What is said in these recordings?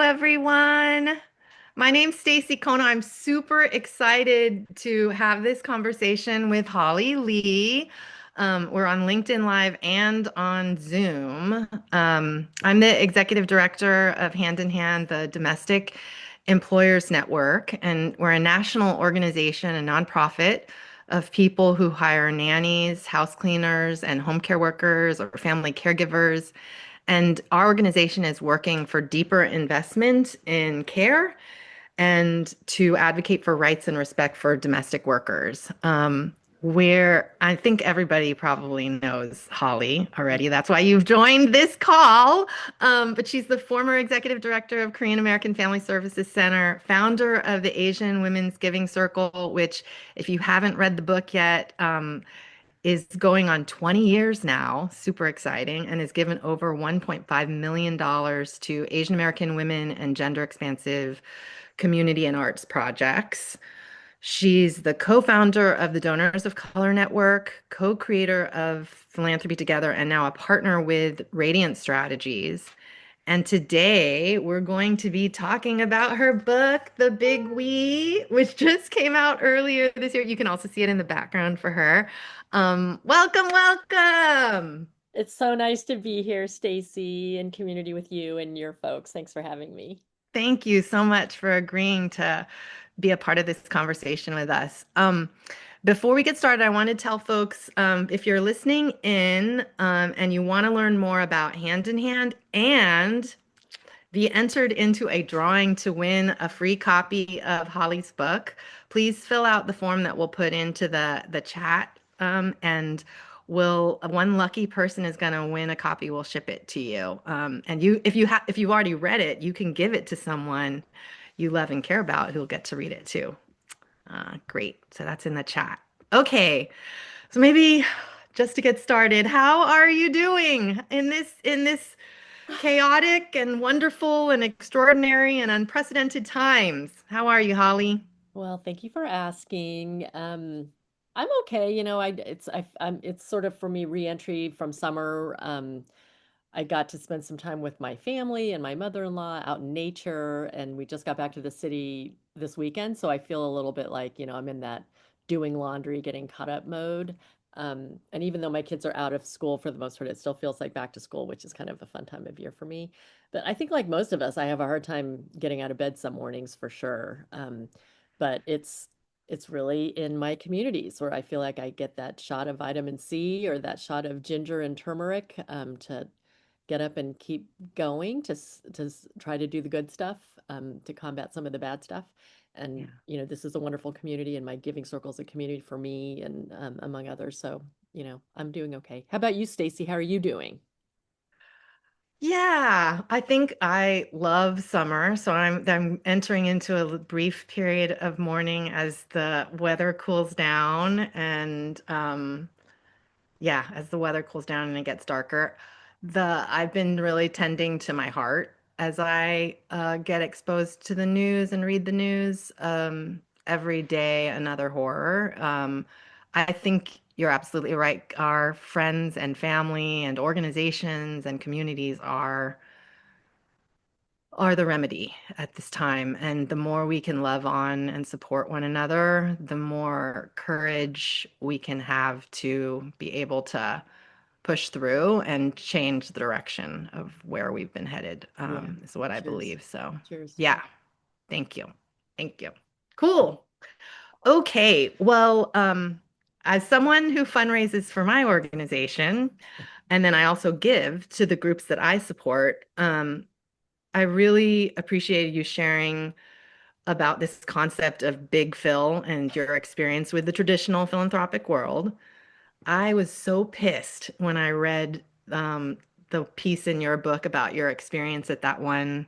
everyone. My name's Stacy Kona. I'm super excited to have this conversation with Holly Lee. We're on LinkedIn Live and on Zoom. I'm the executive director of Hand in Hand, the Domestic Employers Network, and we're a national organization, a nonprofit of people who hire nannies, house cleaners, and home care workers or family caregivers. And our organization is working for deeper investment in care and to advocate for rights and respect for domestic workers. Where I think everybody probably knows Holly already. That's why you've joined this call. But she's the former executive director of Korean American Family Services Center, founder of the Asian Women's Giving Circle, which, if you haven't read the book yet, is going on 20 years now, super exciting, and has given over $1.5 million to Asian American women and gender expansive community and arts projects. She's the co-founder of the Donors of Color Network, co-creator of Philanthropy Together, and now a partner with Radiant Strategies. And today we're going to be talking about her book, The Big We, which just came out earlier this year. You can also see it in the background for her. Welcome, welcome. It's so nice to be here, Stacy, in community with you and your folks. Thanks for having me. Thank you so much for agreeing to be a part of this conversation with us. Before we get started, I want to tell folks if you're listening in and you want to learn more about Hand in Hand and be entered into a drawing to win a free copy of Holly's book, please fill out the form that we'll put into the chat, and will one lucky person is going to win a copy. We'll ship it to you. And if you've already read it, you can give it to someone you love and care about who'll get to read it too. Great. So that's in the chat. Okay. So maybe just to get started, how are you doing in this chaotic and wonderful and extraordinary and unprecedented times? How are you, Holly? Well, thank you for asking. I'm okay. It's sort of for me reentry from summer. I got to spend some time with my family and my mother-in-law out in nature, and we just got back to the city this weekend. So I feel a little bit like, I'm in that doing laundry, getting caught up mode. And even though my kids are out of school for the most part, it still feels like back to school, which is kind of a fun time of year for me. But I think like most of us, I have a hard time getting out of bed some mornings for sure. But it's really in my communities where I feel like I get that shot of vitamin C or that shot of ginger and turmeric to get up and keep going to try to do the good stuff, to combat some of the bad stuff. And Yeah. this is a wonderful community, and my giving circle is a community for me, and among others. So I'm doing okay. How about you, Stacy? How are you doing? Yeah, I think I love summer, so I'm entering into a brief period of mourning as the weather cools down and yeah, as the weather cools down and it gets darker. I've been really tending to my heart as I get exposed to the news and read the news. Every day, another horror. I think you're absolutely right. Our friends and family and organizations and communities are the remedy at this time. And the more we can love on and support one another, the more courage we can have to be able to push through and change the direction of where we've been headed, Yeah. is what I Cheers. believe. So, Cheers. yeah, thank you. Thank you. Cool. Okay. Well, as someone who fundraises for my organization, and then I also give to the groups that I support, I really appreciated you sharing about this concept of big Phil and your experience with the traditional philanthropic world. I was so pissed when I read the piece in your book about your experience at that one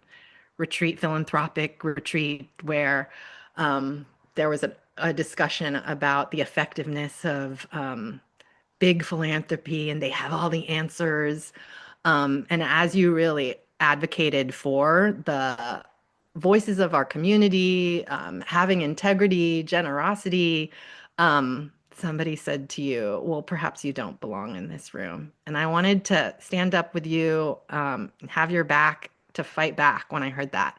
retreat, philanthropic retreat, where there was a discussion about the effectiveness of big philanthropy and they have all the answers. And as you really advocated for the voices of our community, having integrity, generosity, somebody said to you, well, perhaps you don't belong in this room. And I wanted to stand up with you, have your back to fight back when I heard that.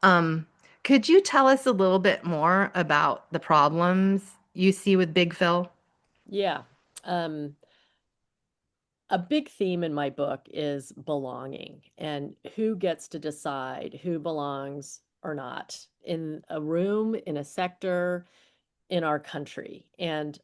Um, could you tell us a little bit more about the problems you see with Big Phil? Yeah. Um, a big theme in my book is belonging and who gets to decide who belongs or not in a room, in a sector, in our country. And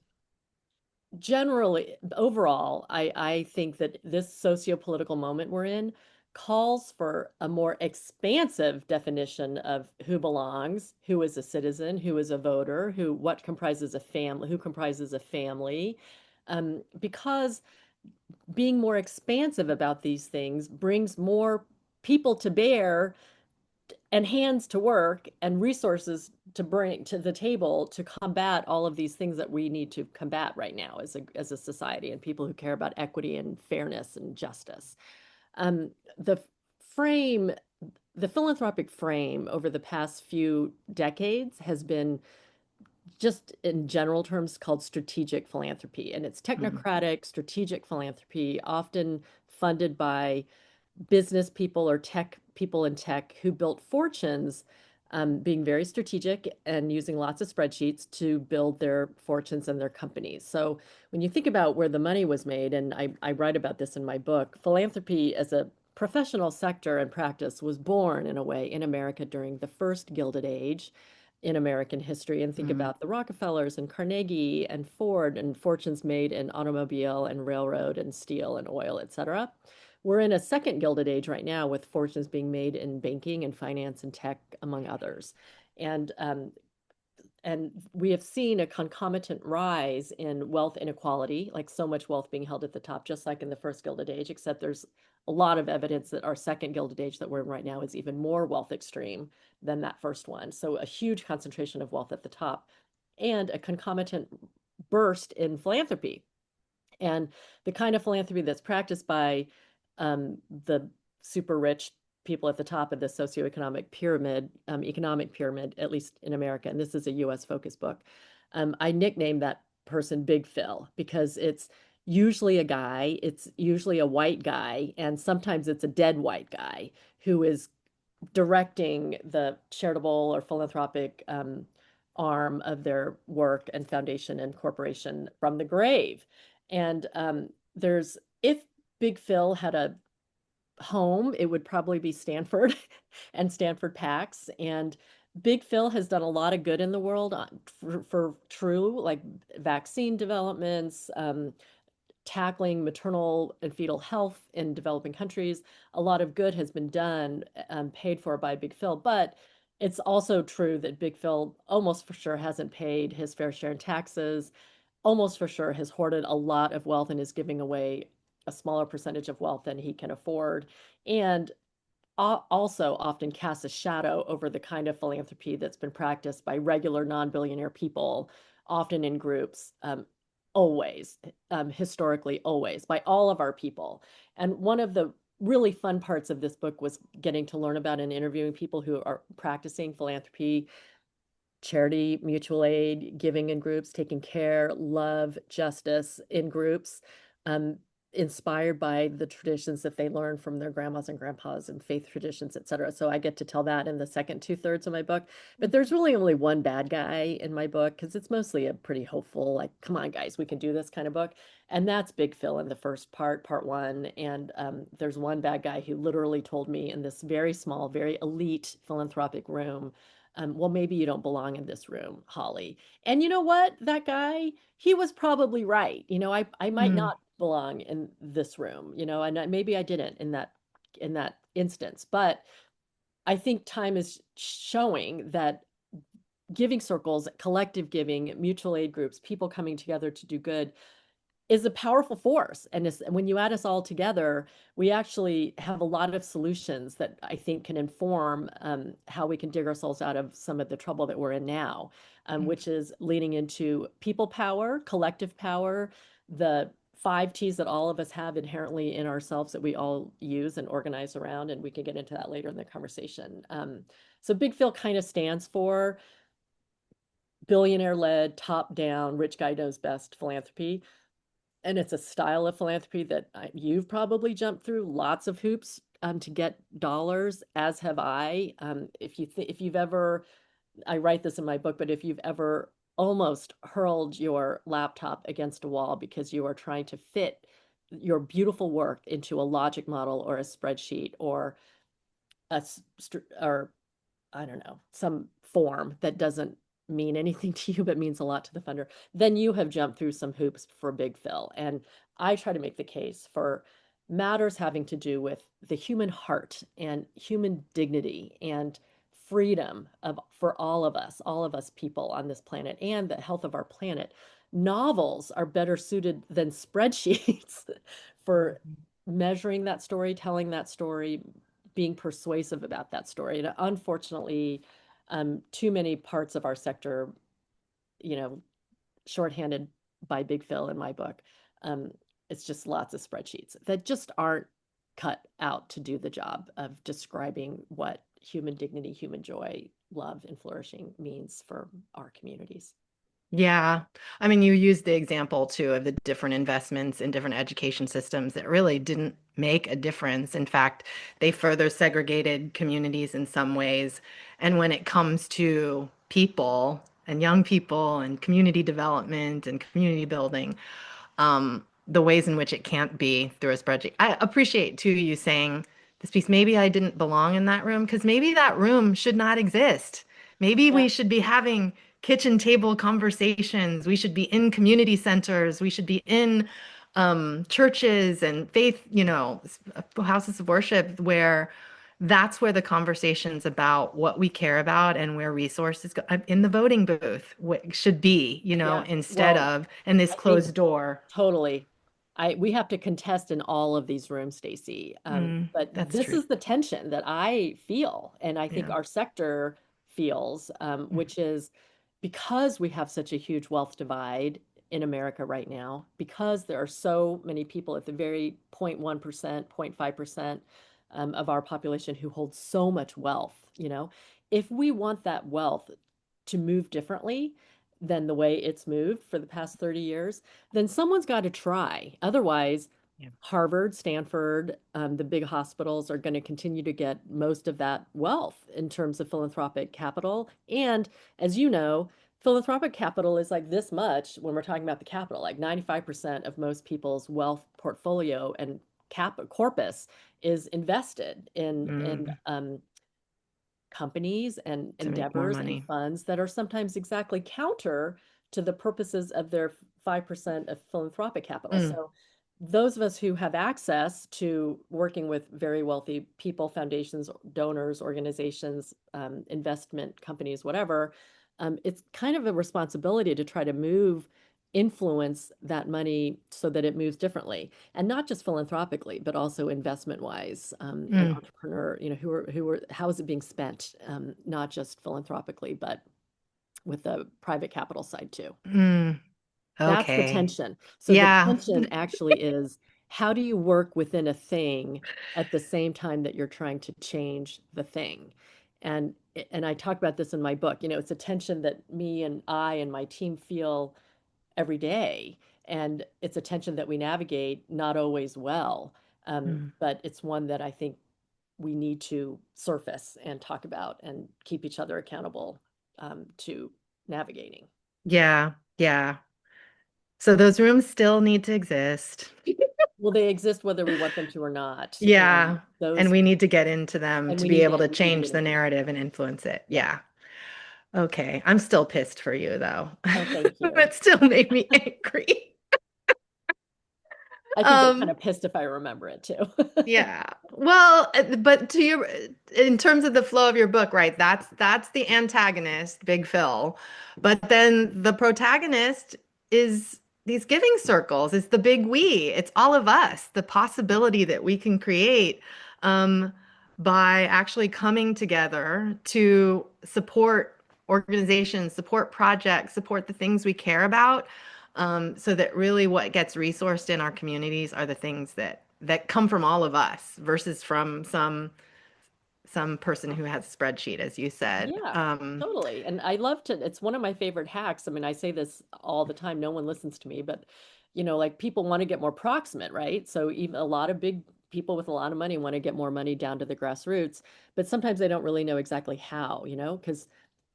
generally, overall, I think that this socio-political moment we're in calls for a more expansive definition of who belongs, who is a citizen, who is a voter, what comprises a family, who comprises a family, because being more expansive about these things brings more people to bear and hands to work and resources to bring to the table to combat all of these things that we need to combat right now as a society and people who care about equity and fairness and justice. The frame, the philanthropic frame over the past few decades has been just in general terms called strategic philanthropy. And it's Mm, technocratic, strategic philanthropy, often funded by business people or tech people in tech who built fortunes, being very strategic and using lots of spreadsheets to build their fortunes and their companies. So when you think about where the money was made, and I write about this in my book, philanthropy as a professional sector and practice was born in a way in America during the first Gilded Age in American history. And think mm, about the Rockefellers and Carnegie and Ford and fortunes made in automobile and railroad and steel and oil, et cetera. We're in a second Gilded Age right now with fortunes being made in banking and finance and tech, among others. And and we have seen a concomitant rise in wealth inequality, like so much wealth being held at the top, just like in the first Gilded Age, except there's a lot of evidence that our second Gilded Age that we're in right now is even more wealth extreme than that first one. So a huge concentration of wealth at the top and a concomitant burst in philanthropy. And the kind of philanthropy that's practiced by the super rich people at the top of the socioeconomic pyramid, economic pyramid, at least in America, and this is a US focused book. I nicknamed that person Big Phil because it's usually a guy, it's usually a white guy, and sometimes it's a dead white guy who is directing the charitable or philanthropic arm of their work and foundation and corporation from the grave. And if Big Phil had a home, it would probably be Stanford and Stanford PACs. And Big Phil has done a lot of good in the world for true, like vaccine developments, tackling maternal and fetal health in developing countries. A lot of good has been done, paid for by Big Phil, but it's also true that Big Phil almost for sure hasn't paid his fair share in taxes, almost for sure has hoarded a lot of wealth and is giving away a smaller percentage of wealth than he can afford. And also often casts a shadow over the kind of philanthropy that's been practiced by regular non-billionaire people, often in groups, always, historically, always, by all of our people. And one of the really fun parts of this book was getting to learn about and interviewing people who are practicing philanthropy, charity, mutual aid, giving in groups, taking care, love, justice in groups, um, inspired by the traditions that they learned from their grandmas and grandpas and faith traditions, et cetera. So I get to tell that in the second two-thirds of my book. But there's really only one bad guy in my book because it's mostly a pretty hopeful, like, come on, guys, we can do this kind of book. And that's Big Phil in the first part one. And there's one bad guy who literally told me in this very small, very elite philanthropic room, well, maybe you don't belong in this room, Holly. And you know what? That guy, he was probably right. I might mm, not belong in this room, and maybe I didn't in that instance. But I think time is showing that giving circles, collective giving, mutual aid groups, people coming together to do good is a powerful force. And when you add us all together, we actually have a lot of solutions that I think can inform how we can dig ourselves out of some of the trouble that we're in now, mm. which is leaning into people power, collective power, the five T's that all of us have inherently in ourselves that we all use and organize around. And we can get into that later in the conversation. So Big Phil kind of stands for billionaire led, top down, rich guy knows best philanthropy, and it's a style of philanthropy that you've probably jumped through lots of hoops to get dollars, as have I. If you've ever, I write this in my book, but if you've ever almost hurled your laptop against a wall because you are trying to fit your beautiful work into a logic model or a spreadsheet or or I don't know, some form that doesn't mean anything to you but means a lot to the funder, then you have jumped through some hoops for Big Phil. And I try to make the case for matters having to do with the human heart and human dignity and freedom of for all of us people on this planet and the health of our planet. Novels are better suited than spreadsheets for measuring that story, telling that story, being persuasive about that story. And unfortunately, too many parts of our sector, you know, shorthanded by Big Phil in my book, um, it's just lots of spreadsheets that just aren't cut out to do the job of describing what human dignity, human joy, love, and flourishing means for our communities. Yeah. I mean, you used the example too of the different investments in different education systems that really didn't make a difference. In fact, they further segregated communities in some ways. And when it comes to people and young people and community development and community building, the ways in which it can't be through a spreadsheet. I appreciate too you saying this piece, maybe I didn't belong in that room because maybe that room should not exist. Maybe Yeah. we should be having kitchen table conversations. We should be in community centers. We should be in churches and faith, houses of worship where that's where the conversations about what we care about and where resources go in the voting booth should be, Yeah. instead Well, of in this I think closed door. totally. We have to contest in all of these rooms, Stacy. But That's this true. is the tension that I feel, and I think Yeah. our sector feels, which is because we have such a huge wealth divide in America right now, because there are so many people at the very 0.1%, 0.5% of our population who hold so much wealth, if we want that wealth to move differently than the way it's moved for the past 30 years, then someone's got to try. Otherwise, Yeah. Harvard, Stanford, the big hospitals are going to continue to get most of that wealth in terms of philanthropic capital. And as you know, philanthropic capital is like this much when we're talking about the capital, like 95% of most people's wealth portfolio and corpus is invested in Mm, companies and to make more endeavors and money. funds that are sometimes exactly counter to the purposes of their 5% of philanthropic capital. Mm, So those of us who have access to working with very wealthy people, foundations, donors, organizations, investment companies, whatever, it's kind of a responsibility to try to influence that money so that it moves differently, and not just philanthropically, but also investment wise, and mm, entrepreneur, how is it being spent, not just philanthropically, but with the private capital side too. mm. That's the Okay. tension. So the Yeah. tension actually is, how do you work within a thing at the same time that you're trying to change the thing? And I talk about this in my book. It's a tension that me and I and my team feel every day. And it's a tension that we navigate not always well. Mm. But it's one that I think we need to surface and talk about and keep each other accountable, to navigating. Yeah. Yeah. So those rooms still need to exist. Will they exist whether we want them to or not? And Yeah. And those, we need to get into them and to we be need able to to we need to change get the into them. narrative and influence it. Yeah. Yeah. Okay. I'm still pissed for you though. Oh, thank you. That still made me angry. I can get kind Um, of pissed if I remember it too. Yeah. Well, but in terms of the flow of your book, right? That's the antagonist, Big Phil. But then the protagonist is these giving circles. It's the big we. It's all of us. The possibility that we can create um, by actually coming together to support organizations, support projects, support the things we care about so that really what gets resourced in our communities are the things that come from all of us versus from some person who has a spreadsheet, as you said. Yeah, totally. And I love to, it's one of my favorite hacks. I mean, I say this all the time, no one listens to me, but like people want to get more proximate, right? So even a lot of big people with a lot of money want to get more money down to the grassroots, but sometimes they don't really know exactly how, because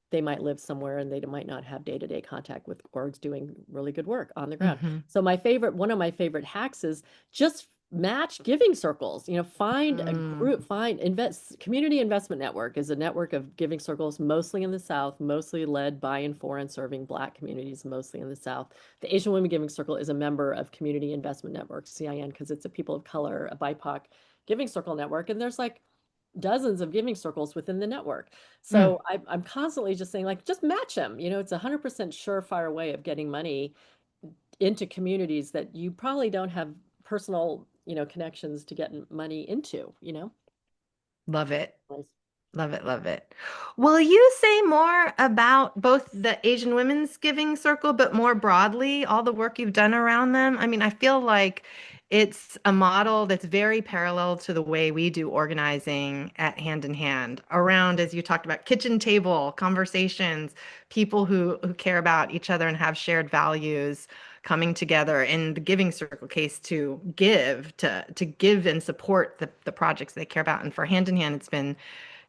they might live somewhere and they might not have day-to-day contact with orgs doing really good work on the ground. Hmm. So one of my favorite hacks is just match giving circles. Find a Mm. group, find invest community investment network is a network of giving circles mostly in the South, mostly led by and for and serving Black communities, mostly in the South. The Asian Women Giving Circle is a member of Community Investment Network, CIN, because it's a people of color, a BIPOC giving circle network. And there's like dozens of giving circles within the network. Mm. So I'm constantly just saying, like, just match them. It's 100% surefire way of getting money into communities that you probably don't have personal, connections to get money into. Love it. Nice. Love it, love it. Will you say more about both the Asian Women's Giving Circle, but more broadly, all the work you've done around them? I mean, I feel like it's a model that's very parallel to the way we do organizing at Hand in Hand around, as you talked about, kitchen table conversations, people who care about each other and have shared values coming together in the Giving Circle case to give and support the projects they care about. And for Hand in Hand, it's been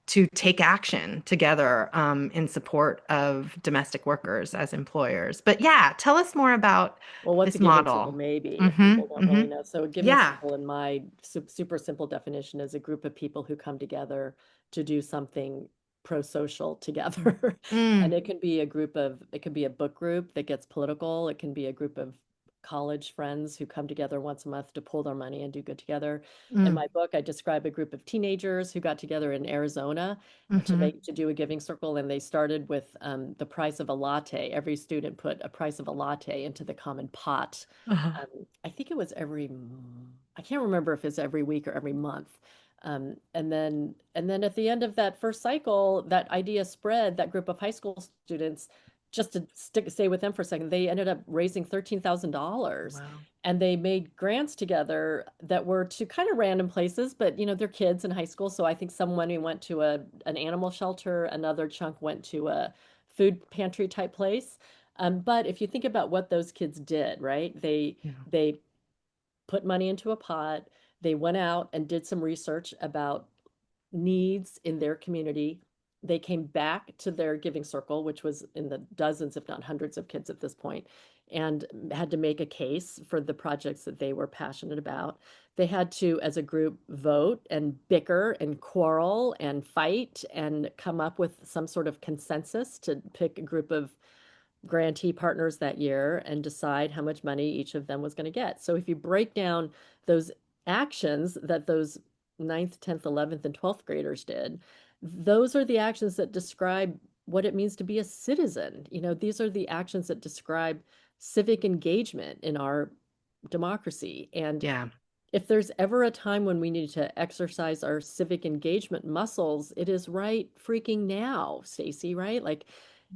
to take action together in support of domestic workers as employers. But yeah, tell us more about Well, what's a this giving circle? model. Maybe if Mm-hmm. people don't Mm-hmm. really know. So, a giving Yeah. circle, in my super simple definition, is a group of people who come together to do something pro-social together. And Mm. it can be a book group that gets political. It can be a group of college friends who come together once a month to pool their money and do good together. In Mm. my book, I describe a group of teenagers who got together in Arizona Mm-hmm. to do a giving circle, and they started with the price of a latte. Every student put a price of a latte into the common pot. Uh-huh. I think it was I can't remember if it's every week or every month. And then at the end of that first cycle, that idea spread. That group of high school students, just to stay with them for a second, they ended up raising $13,000, Wow. and they made grants together that were to kind of random places, but they're kids in high school. So I think some money went to an animal shelter, another chunk went to a food pantry type place. But if you think about what those kids did, right? Yeah. They put money into a pot. They went out and did some research about needs in their community. They came back to their giving circle, which was in the dozens, if not hundreds of kids at this point, and had to make a case for the projects that they were passionate about. They had to, as a group, vote and bicker and quarrel and fight and come up with some sort of consensus to pick a group of grantee partners that year and decide how much money each of them was going to get. So if you break down those actions that those ninth, 10th, 11th, and 12th graders did, those are the actions that describe what it means to be a citizen. These are the actions that describe civic engagement in our democracy. And Yeah. if there's ever a time when we need to exercise our civic engagement muscles, it is right freaking now, Stacy, right? Like,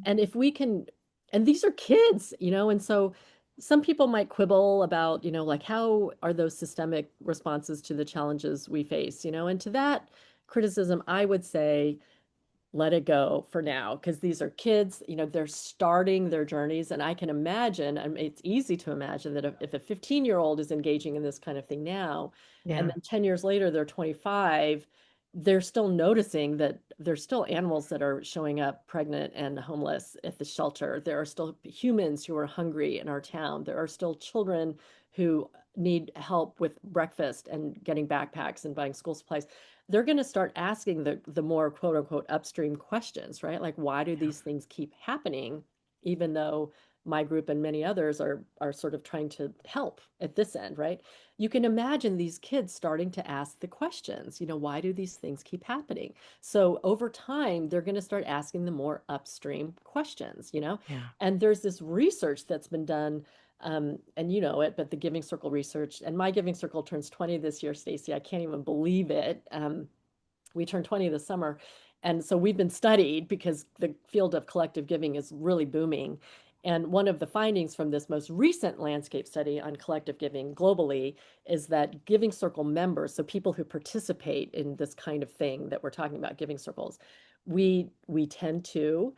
and if we can, and these are kids, and so some people might quibble about, like, how are those systemic responses to the challenges we face, and to that criticism, I would say, let it go for now, because these are kids, they're starting their journeys. And I can imagine, I mean, it's easy to imagine that if a 15-year-old is engaging in this kind of thing now, and Yeah. then 10 years later they're 25, they're still noticing that there's still animals that are showing up pregnant and homeless at the shelter. There are still humans who are hungry in our town. There are still children who need help with breakfast and getting backpacks and buying school supplies. They're going to start asking the more quote unquote upstream questions, right? Like, why do Yeah. these things keep happening, even though my group and many others are sort of trying to help at this end, right? You can imagine these kids starting to ask the questions, why do these things keep happening? So over time, they're going to start asking the more upstream questions. Yeah. And there's this research that's been done, and you know it, but the Giving Circle research, and my Giving Circle turns 20 this year, Stacy. I can't even believe it. We turned 20 this summer. And so we've been studied because the field of collective giving is really booming. And one of the findings from this most recent landscape study on collective giving globally is that Giving Circle members, so people who participate in this kind of thing that we're talking about, Giving Circles, we tend to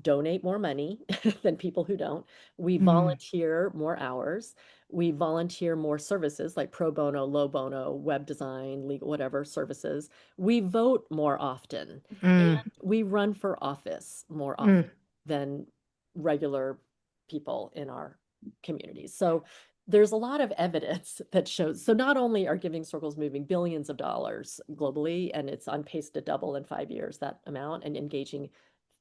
donate more money than people who don't. We Mm, volunteer more hours. We volunteer more services like pro bono, low bono, web design, legal, whatever services. We vote more often mm, and we run for office more often mm. than regular people in our communities. So there's a lot of evidence that shows. So not only are giving circles moving billions of dollars globally, and it's on pace to double in 5 years that amount, and engaging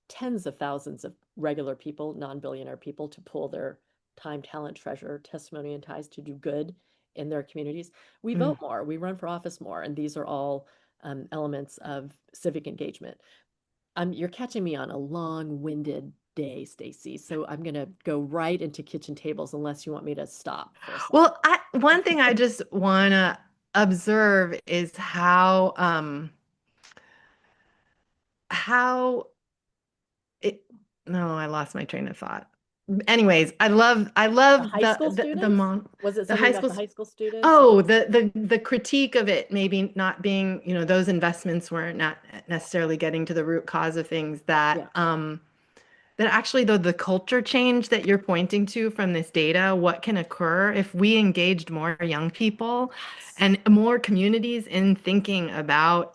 tens of thousands of regular people, non-billionaire people, to pull their time, talent, treasure, testimony, and ties to do good in their communities. We Mm. vote more, we run for office more, and these are all elements of civic engagement. You're catching me on a long-winded day, Stacy. So I'm going to go right into kitchen tables unless you want me to stop for a second. Well, one thing I just want to observe is how it, no, I lost my train of thought. Anyways, I The love high school the students? mom, Was it the something high about school. the high school students? Oh, the critique of it maybe not being, those investments weren't not necessarily getting to the root cause of things Yeah. that actually though the culture change that you're pointing to from this data, what can occur if we engaged more young people Yes. and more communities in thinking about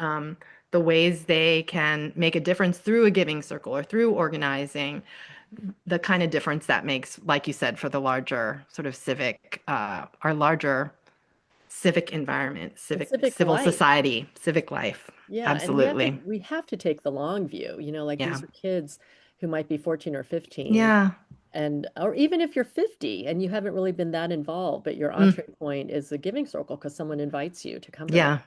the ways they can make a difference through a giving circle or through organizing, the kind of difference that makes, like you said, for the larger sort of our larger civic environment, And civic civil life. society, civic life. Yeah, and Absolutely. we have to take the long view. Like Yeah. these are kids who might be 14 or 15, Yeah. and or even if you're 50 and you haven't really been that involved, but your Mm, entree point is the giving circle because someone invites you to come to one. yeah.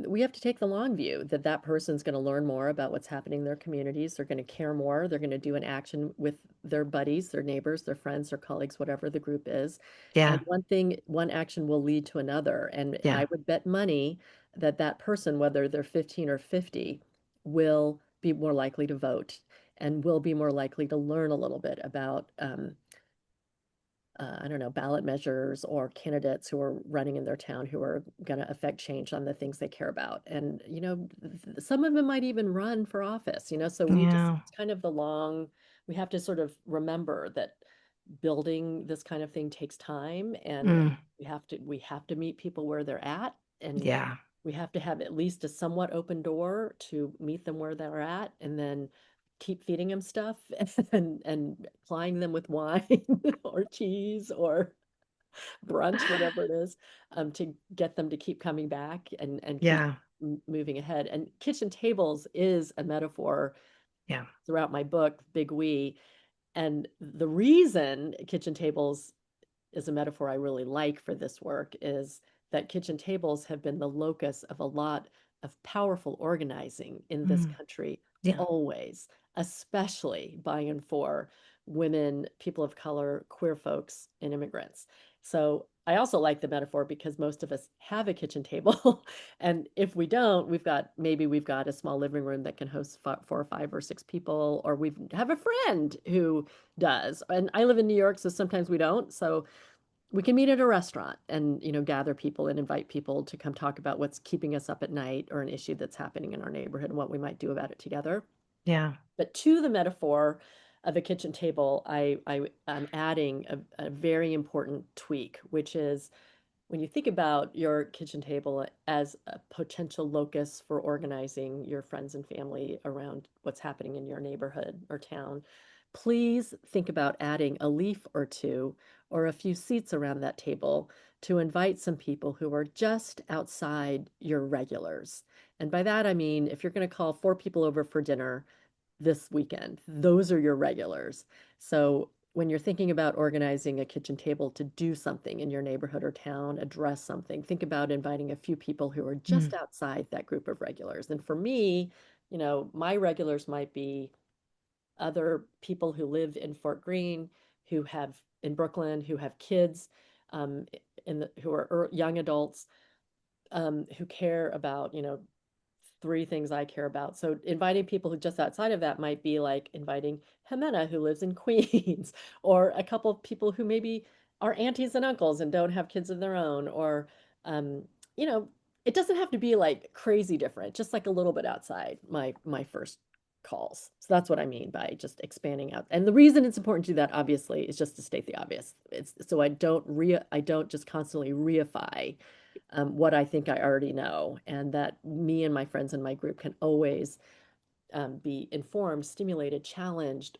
We have to take the long view that that person's going to learn more about what's happening in their communities. They're going to care more. They're going to do an action with their buddies, their neighbors, their friends, their colleagues, whatever the group is. And Yeah. one action will lead to another. And Yeah. I would bet money that that person, whether they're 15 or 50, will be more likely to vote and will be more likely to learn a little bit about I don't know, ballot measures or candidates who are running in their town who are going to affect change on the things they care about. And, some of them might even run for office, so Yeah. it's kind of we have to sort of remember that building this kind of thing takes time and Mm, we have to meet people where they're at and yeah. we have to have at least a somewhat open door to meet them where they're at and then keep feeding them stuff and plying them with wine or cheese or brunch, whatever it is, to get them to keep coming back and keep Yeah. moving ahead. And kitchen tables is a metaphor Yeah. throughout my book, Big We. And the reason kitchen tables is a metaphor I really like for this work is that kitchen tables have been the locus of a lot of powerful organizing in this Mm, country, yeah. always, especially by and for women, people of color, queer folks, and immigrants. So I also like the metaphor because most of us have a kitchen table. And if we don't, maybe we've got a small living room that can host 4 or 5 or 6 people, or we have a friend who does. And I live in New York, so sometimes we don't. So we can meet at a restaurant and gather people and invite people to come talk about what's keeping us up at night or an issue that's happening in our neighborhood and what we might do about it together. Yeah. But to the metaphor of a kitchen table, I am adding a very important tweak, which is when you think about your kitchen table as a potential locus for organizing your friends and family around what's happening in your neighborhood or town, please think about adding a leaf or two or a few seats around that table to invite some people who are just outside your regulars. And by that, I mean, if you're going to call 4 people over for dinner, this weekend. Those are your regulars. So when you're thinking about organizing a kitchen table to do something in your neighborhood or town, address something, think about inviting a few people who are just Mm, outside that group of regulars. And for me, my regulars might be other people who live in Fort Greene, who have in Brooklyn, who have kids, um, who are young adults, who care about, 3 things I care about. So inviting people who just outside of that might be like inviting Jimena who lives in Queens, or a couple of people who maybe are aunties and uncles and don't have kids of their own, or um, you know, it doesn't have to be like crazy different, just like a little bit outside my first calls. So that's what I mean by just expanding out. And the reason it's important to do that, obviously, is just to state the obvious. It's so I don't just constantly reify what I think I already know, and that me and my friends in my group can always be informed, stimulated, challenged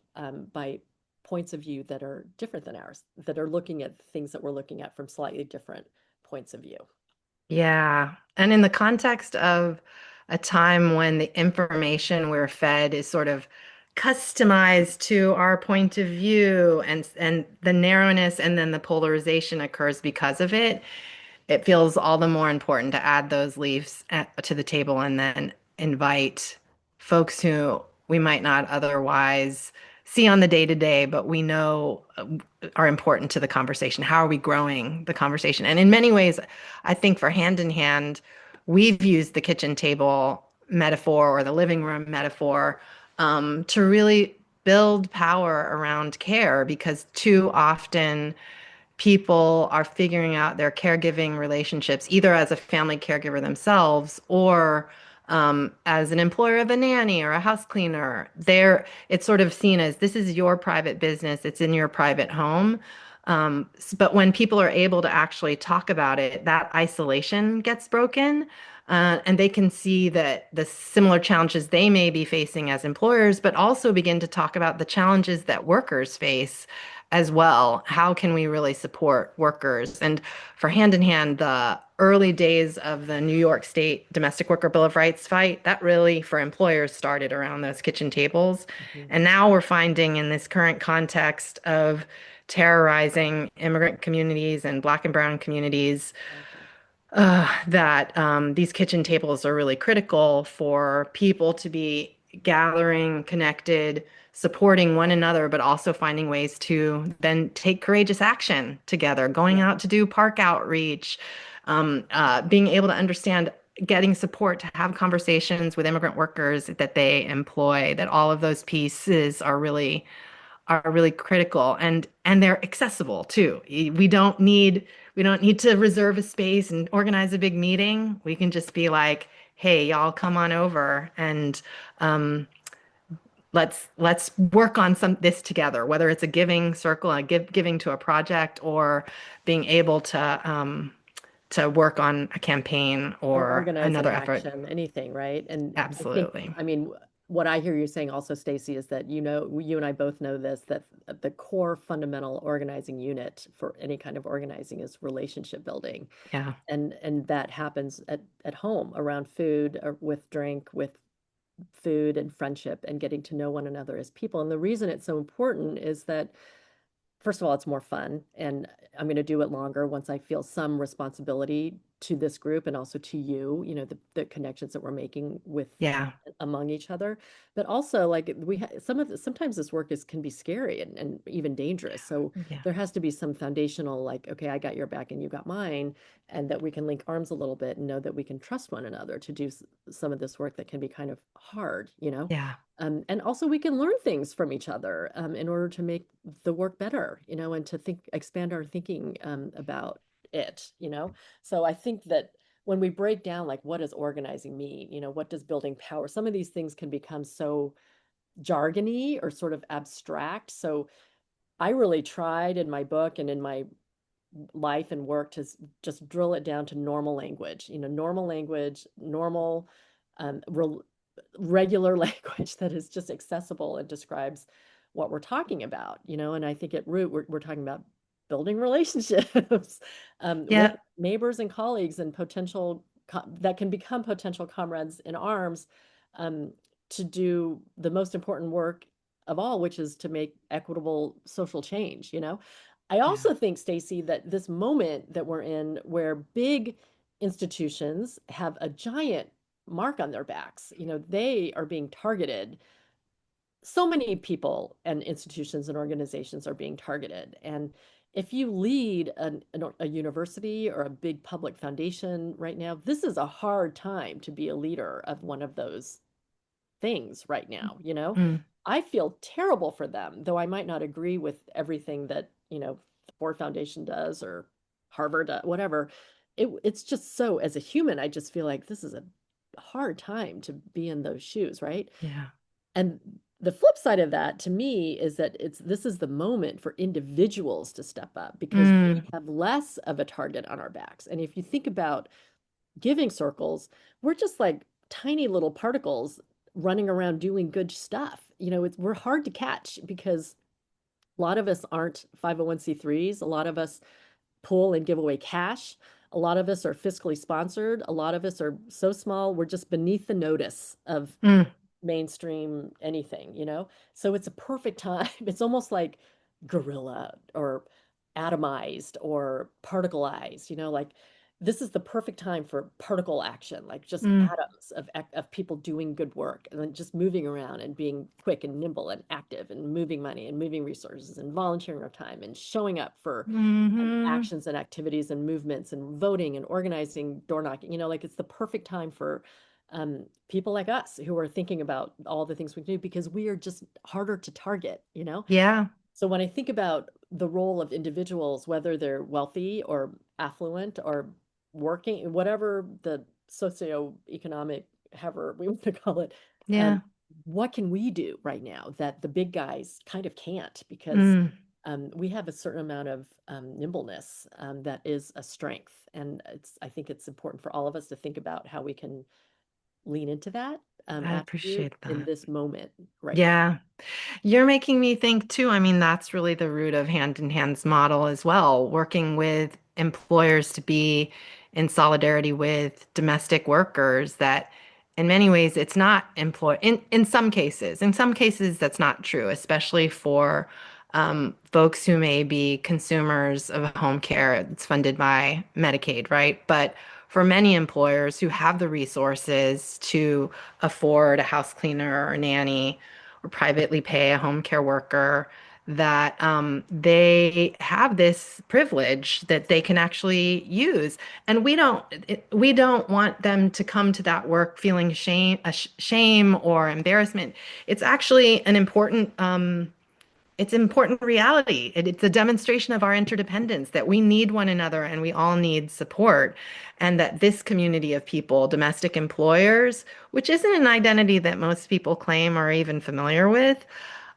by points of view that are different than ours, that are looking at things that we're looking at from slightly different points of view. Yeah. And in the context of a time when the information we're fed is sort of customized to our point of view and the narrowness and then the polarization occurs because of it, it feels all the more important to add those leaves to the table and then invite folks who we might not otherwise see on the day to day, but we know are important to the conversation. How are we growing the conversation? And in many ways, I think for hand in hand, we've used the kitchen table metaphor or the living room metaphor to really build power around care because too often people are figuring out their caregiving relationships, either as a family caregiver themselves or as an employer of a nanny or a house cleaner. It's sort of seen as this is your private business, it's in your private home. But when people are able to actually talk about it, that isolation gets broken. And they can see that the similar challenges they may be facing as employers, but also begin to talk about the challenges that workers face as well. How can we really support workers? And for hand in hand, the early days of the New York State Domestic Worker Bill of Rights fight, that really for employers started around those kitchen tables. Mhm. And now we're finding in this current context of terrorizing immigrant communities and Black and Brown communities Exactly. that these kitchen tables are really critical for people to be gathering, connected, supporting one another, but also finding ways to then take courageous action together, going Yeah. out to do park outreach, being able to understand, getting support to have conversations with immigrant workers that they employ, that all of those pieces are really critical and they're accessible too. We don't need to reserve a space and organize a big meeting. We can just be like, "Hey, y'all come on over and um let's work on some this together, whether it's a giving circle, giving to a project or being able to work on a campaign Or or organize an another effort." action, anything, right? And I think, Absolutely. I mean, what I hear you saying also, Stacy, is that you and I both know this, that the core fundamental organizing unit for any kind of organizing is relationship building. Yeah. And that happens at home around food or with drink, with food and friendship and getting to know one another as people. And the reason it's so important is that first of all, it's more fun, and I'm going to do it longer once I feel some responsibility to this group and also to you, the connections that we're making with Yeah. among each other. But also, like sometimes this work is can be scary and even dangerous. So Yeah. there has to be some foundational, like, okay, I got your back and you got mine, and that we can link arms a little bit and know that we can trust one another to do some of this work that can be kind of hard, you know? Yeah. And also we can learn things from each other in order to make the work better, and to expand our thinking about it, So I think that when we break down, like, what does organizing mean? What does building power? Some of these things can become so jargony or sort of abstract. So I really tried in my book and in my life and work to just drill it down to normal language, normal language, normal, real regular language that is just accessible and describes what we're talking about, and I think at root we're talking about building relationships with Yeah. neighbors and colleagues and that can become potential comrades in arms um, to do the most important work of all, which is to make equitable social change. I Yeah. also think, Stacy, that this moment that we're in where big institutions have a giant mark on their backs. They are being targeted. So many people and institutions and organizations are being targeted. And if you lead a university or a big public foundation right now, this is a hard time to be a leader of one of those things right now. Mm. I feel terrible for them, though I might not agree with everything that, Ford Foundation does or Harvard, whatever. It's just so, as a human, I just feel like this is a hard time to be in those shoes, right? Yeah. And the flip side of that to me is that this is the moment for individuals to step up because we Mm, have less of a target on our backs. And if you think about giving circles, we're just like tiny little particles running around doing good stuff. We're hard to catch because a lot of us aren't 501(c)(3s. A lot of us pull and give away cash. A lot of us are fiscally sponsored. A lot of us are so small, we're just beneath the notice of mm, mainstream anything. So it's a perfect time. It's almost like gorilla or atomized or particleized. Like this is the perfect time for particle action, like just mm, atoms of people doing good work and then just moving around and being quick and nimble and active and moving money and moving resources and volunteering our time and showing up for mhm. actions and activities and movements and voting and organizing, door knocking. Like it's the perfect time for people like us who are thinking about all the things we can do because we are just harder to target. Yeah, So when I think about the role of individuals, whether they're wealthy or affluent or working, whatever the socioeconomic, however we want to call it, um, yeah. what can we do right now that the big guys kind of can't? Because Mm, we have a certain amount of nimbleness that is a strength, and I think it's important for all of us to think about how we can lean into that I attribute appreciate in that. this moment right now. Yeah. You're making me think too. I mean, that's really the root of hand in hands model as well, working with employers to be in solidarity with domestic workers that in many ways it's not in some cases that's not true, especially for folks who may be consumers of home care. It's funded by Medicaid, right? But for many employers who have the resources to afford a house cleaner or a nanny or privately pay a home care worker, that they have this privilege that they can actually use, and we don't want them to come to that work feeling shame or embarrassment. It's actually an important it's an important reality. It's a demonstration of our interdependence that we need one another and we all need support. And that this community of people, domestic employers, which isn't an identity that most people claim or even familiar with,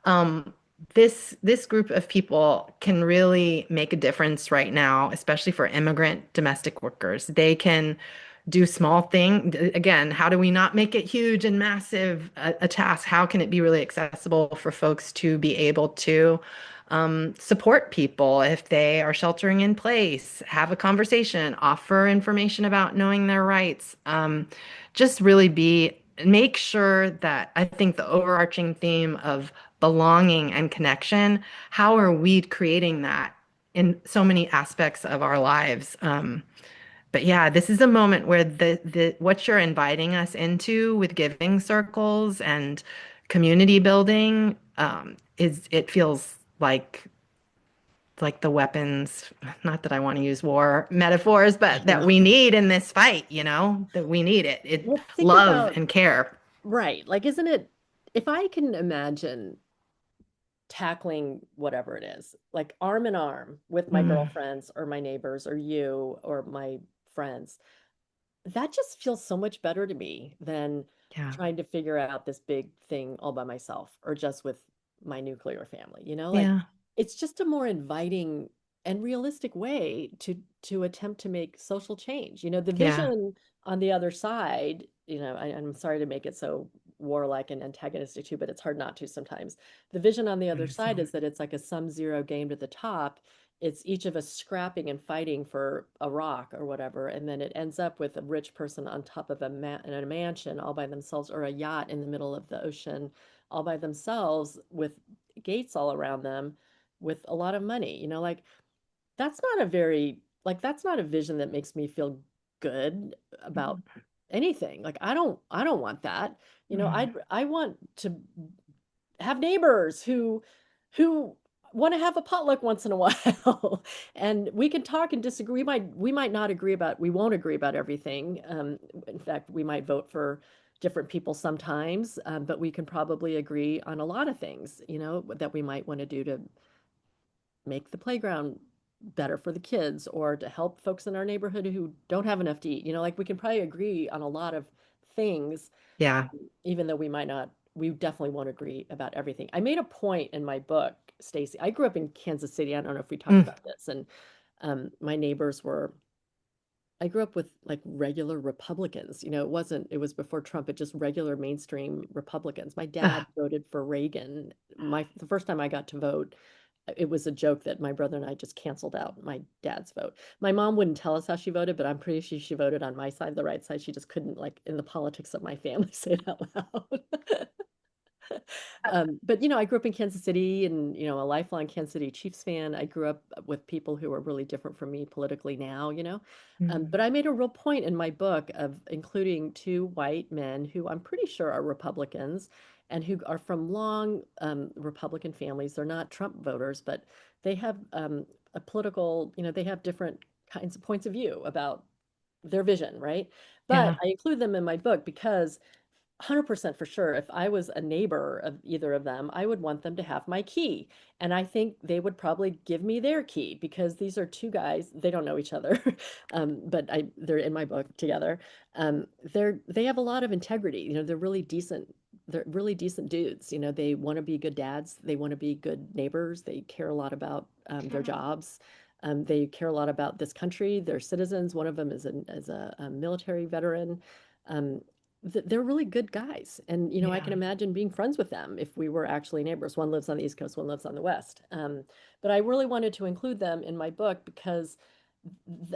um, this group of people can really make a difference right now, especially for immigrant domestic workers. They can do small thing. Again, how do we not make it huge and massive a task? How can it be really accessible for folks to be able to support people if they are sheltering in place, have a conversation, offer information about knowing their rights, just really make sure that I think the overarching theme of belonging and connection, how are we creating that in so many aspects of our lives? But yeah, this is a moment where the what you're inviting us into with giving circles and community building is it feels like the weapons, not that I want to use war metaphors, I but that know. we need in this fight, that we need it Well, think love about and care. right. Like, isn't it, if I can imagine tackling whatever it is, like arm in arm with my Mm, girlfriends or my neighbors or you or my friends, that just feels so much better to me than yeah. trying to figure out this big thing all by myself or just with my nuclear family. Like Yeah. it's just a more inviting and realistic way to attempt to make social change. The Yeah. vision on the other side, I'm sorry to make it so warlike and antagonistic too, but it's hard not to sometimes. The vision on the other side is that it's like a sum zero game to the top. It's each of us scrapping and fighting for a rock or whatever, and then it ends up with a rich person on top of in a mansion all by themselves, or a yacht in the middle of the ocean all by themselves with gates all around them with a lot of money. Like that's not a vision that makes me feel good about anything. Like I don't want that. Mm, I want to have neighbors who want to have a potluck once in a while and we can talk and disagree. We might not agree about we won't agree about everything. In fact, we might vote for different people sometimes, but we can probably agree on a lot of things, that we might want to do to make the playground better for the kids or to help folks in our neighborhood who don't have enough to eat. Like we can probably agree on a lot of things, yeah. even though we might not we definitely won't agree about everything. I made a point in my book, Stacy. I grew up in Kansas City. I don't know if we talked Mm. about this. And my neighbors were, I grew up with like regular Republicans. It was before Trump, it just regular mainstream Republicans. My dad Ugh. voted for Reagan. The first time I got to vote, it was a joke that my brother and I just canceled out my dad's vote. My mom wouldn't tell us how she voted, but I'm pretty sure she voted on my side, the right side. She just couldn't, like, in the politics of my family, say it out loud. But I grew up in Kansas City and, a lifelong Kansas City Chiefs fan. I grew up with people who are really different from me politically now. But Mm. I made a real point in my book of including two white men who I'm pretty sure are Republicans and who are from long Republican families. They're not Trump voters, but they have a political, they have different kinds of points of view about their vision, right? But Yeah. I include them in my book because 100% for sure. If I was a neighbor of either of them, I would want them to have my key. And I think they would probably give me their key because these are two guys, they don't know each other. But they're in my book together. They have a lot of integrity. They're really decent dudes. They want to be good dads, they want to be good neighbors, they care a lot about their jobs. They care a lot about this country, their citizens. One of them is a military veteran. Um, they're really good guys. And, I Yeah. can imagine being friends with them if we were actually neighbors. One lives on the East Coast, one lives on the West. But I really wanted to include them in my book because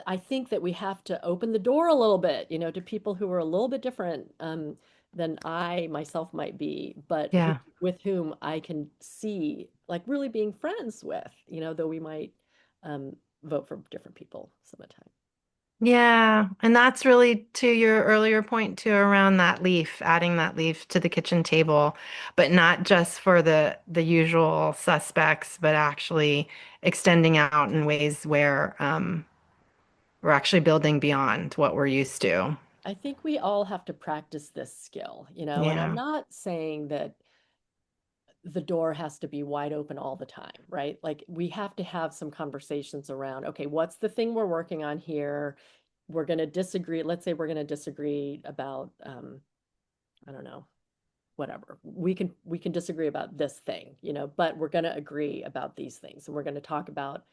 I think that we have to open the door a little bit, to people who are a little bit different than I myself might be, but Yeah. with whom I can see like really being friends with, though we might um, vote for different people some of the time. Yeah, and that's really to your earlier point too around that leaf, adding that leaf to the kitchen table, but not just for the usual suspects, but actually extending out in ways where we're actually building beyond what we're used to. I think we all have to practice this skill, and I'm Yeah, not saying that the door has to be wide open all the time, right? Like we have to have some conversations around, okay, what's the thing we're working on here? We're going to disagree. Let's say we're going to disagree about, I don't know, whatever. We can disagree about this thing, but we're going to agree about these things. And we're going to talk about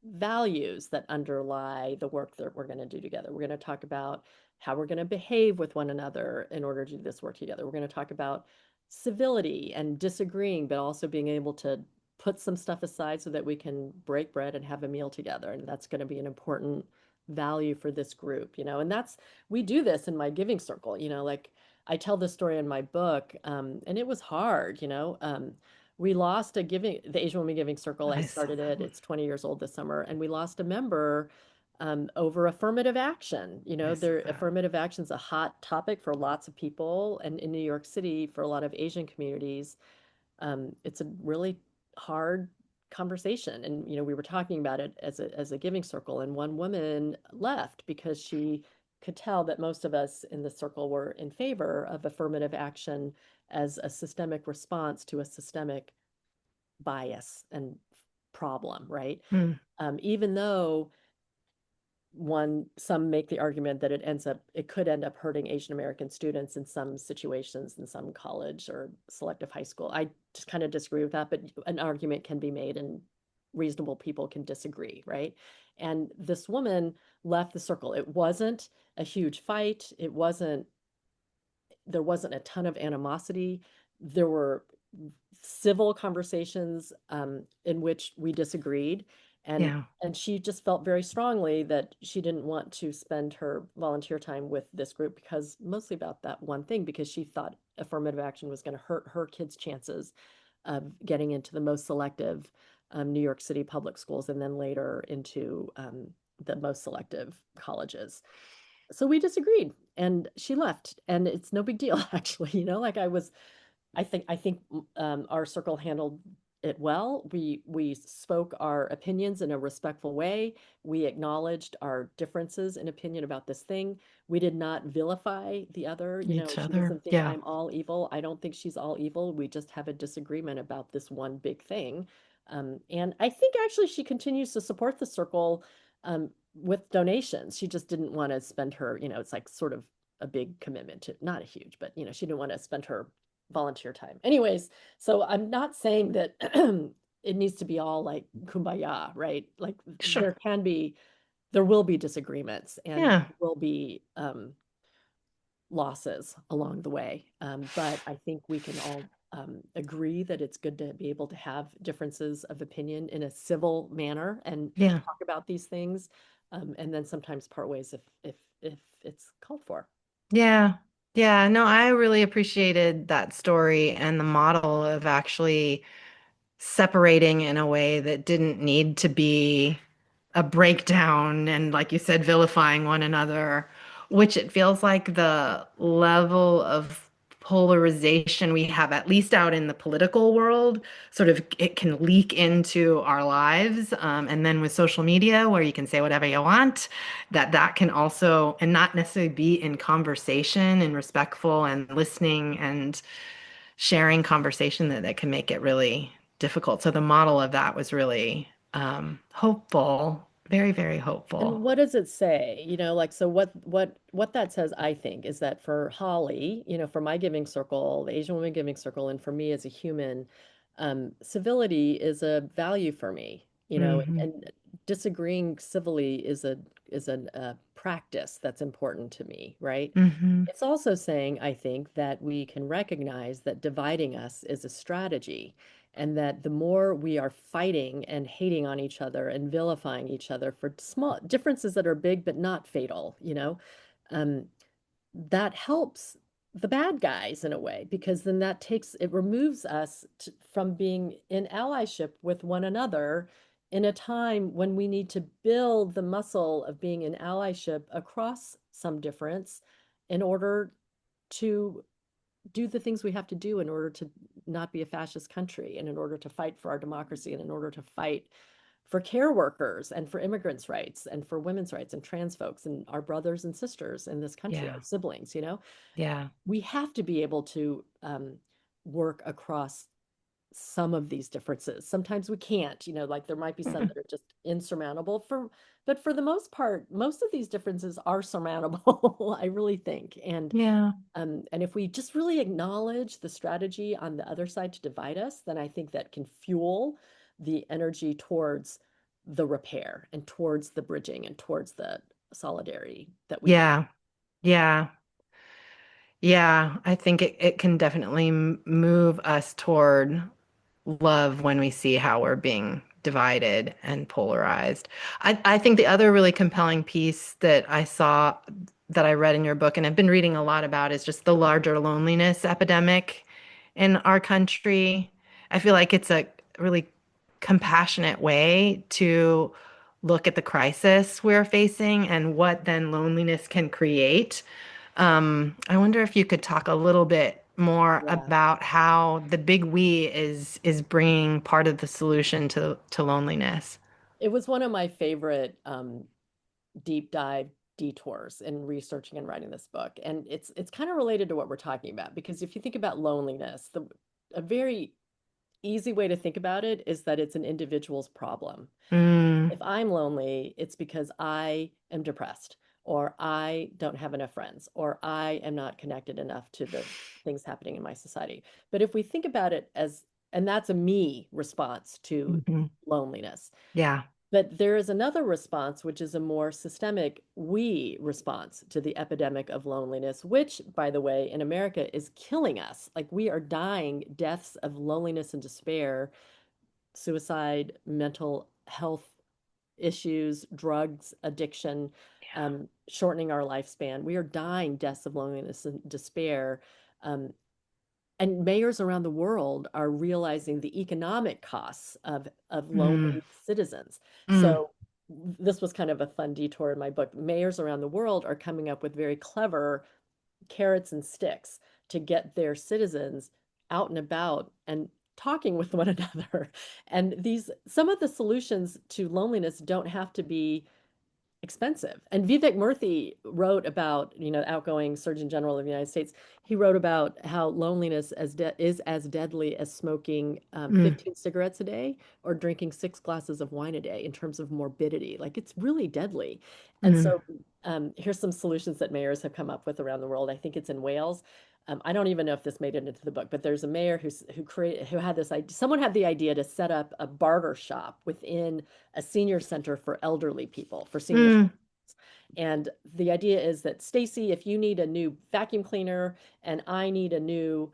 values that underlie the work that we're going to do together. We're going to talk about how we're going to behave with one another in order to do this work together. We're going to talk about civility and disagreeing, but also being able to put some stuff aside so that we can break bread and have a meal together. And that's going to be an important value for this group, and we do this in my giving circle, like I tell this story in my book, and it was hard. We lost the Asian Women Giving Circle. I I saw started that it. one. It's 20 years old this summer, and we lost a member over affirmative action. I saw that. Affirmative action is a hot topic for lots of people, and in New York City, for a lot of Asian communities, it's a really hard conversation. And we were talking about it as a giving circle, and one woman left because she could tell that most of us in the circle were in favor of affirmative action as a systemic response to a systemic bias and problem, right? Mm, Even though some make the argument that it could end up hurting Asian American students in some situations in some college or selective high school. I just kind of disagree with that, but an argument can be made and reasonable people can disagree, right? And this woman left the circle. It wasn't a huge fight. There wasn't a ton of animosity. There were civil conversations in which we disagreed, and yeah, and she just felt very strongly that she didn't want to spend her volunteer time with this group because mostly about that one thing, because she thought affirmative action was going to hurt her kids' chances of getting into the most selective New York City public schools and then later into the most selective colleges. So we disagreed and she left, and it's no big deal actually, like I think our circle handled it well. We spoke our opinions in a respectful way. We acknowledged our differences in opinion about this thing. We did not vilify the other. each She other. doesn't think Yeah. I'm all evil. I don't think she's all evil. We just have a disagreement about this one big thing. And I think actually she continues to support the circle with donations. She just didn't want to spend her, it's like sort of a big commitment to, not a huge, but she didn't want to spend her volunteer time. Anyways, so I'm not saying that it needs to be all like kumbaya, right? Like Sure. there will be disagreements and Yeah. will be losses along the way. But I think we can all agree that it's good to be able to have differences of opinion in a civil manner and Yeah. talk about these things, and then sometimes part ways if it's called for. Yeah. Yeah. No, I really appreciated that story and the model of actually separating in a way that didn't need to be a breakdown and, like you said, vilifying one another, which it feels like the level of polarization we have, at least out in the political world, sort of it can leak into our lives. And then with social media, where you can say whatever you want, that can also, and not necessarily be in conversation and respectful and listening and sharing conversation, that can make it really difficult. So the model of that was really hopeful, very, very And hopeful. what does it say? Like, so what that says, I think, is that for Holly, for my giving circle, the Asian woman giving circle, and for me as a human, civility is a value for me, Hmm. and disagreeing civilly is a practice that's important to me, right? Hmm. It's also saying, I think, that we can recognize that dividing us is a strategy, and that the more we are fighting and hating on each other and vilifying each other for small differences that are big but not fatal, um, that helps the bad guys in a way, because then it removes us from being in allyship with one another in a time when we need to build the muscle of being in allyship across some difference in order to do the things we have to do in order to not be a fascist country, and in order to fight for our democracy, and in order to fight for care workers and for immigrants' rights and for women's rights and trans folks and our brothers and sisters in this country, Yeah. our siblings, Yeah. we have to be able to work across some of these differences. Sometimes we can't, like there might be some that are just insurmountable but for the most part, most of these differences are surmountable, I really think. Yeah. And if we just really acknowledge the strategy on the other side to divide us, then I think that can fuel the energy towards the repair and towards the bridging and towards the solidarity that we need. Yeah. Yeah. Yeah. I think it can definitely move us toward love when we see how we're being divided and polarized. I think the other really compelling piece that I saw, that I read in your book and I've been reading a lot about, is just the larger loneliness epidemic in our country. I feel like it's a really compassionate way to look at the crisis we're facing and what then loneliness can create. I wonder if you could talk a little bit more Yeah. about how the big we is bringing part of the solution to loneliness. It was one of my favorite deep dive detours in researching and writing this book. And it's kind of related to what we're talking about, because if you think about loneliness, a very easy way to think about it is that it's an individual's problem. Mm, If I'm lonely, it's because I am depressed, or I don't have enough friends, or I am not connected enough to the things happening in my society. But if we think about it and that's a me response to mhm. loneliness. Yeah. But there is another response, which is a more systemic we response to the epidemic of loneliness, which, by the way, in America is killing us. Like we are dying deaths of loneliness and despair, suicide, mental health issues, drugs, addiction, shortening our lifespan. We are dying deaths of loneliness and despair. Um, and mayors around the world are realizing the economic costs of Mm, lonely citizens. mm, So this was kind of a fun detour in my book. Mayors around the world are coming up with very clever carrots and sticks to get their citizens out and about and talking with one another. And some of the solutions to loneliness don't have to be expensive. And Vivek Murthy wrote about, outgoing Surgeon General of the United States. He wrote about how loneliness is as deadly as smoking mm, 15 cigarettes a day or drinking 6 glasses of wine a day in terms of morbidity. Like it's really deadly. And mm. so here's some solutions that mayors have come up with around the world. I think it's in Wales. I don't even know if this made it into the book, but there's a mayor who had this idea. Someone had the idea to set up a barter shop within a senior center for elderly people, for senior Mm, citizens. And the idea is that, Stacy, if you need a new vacuum cleaner and I need a new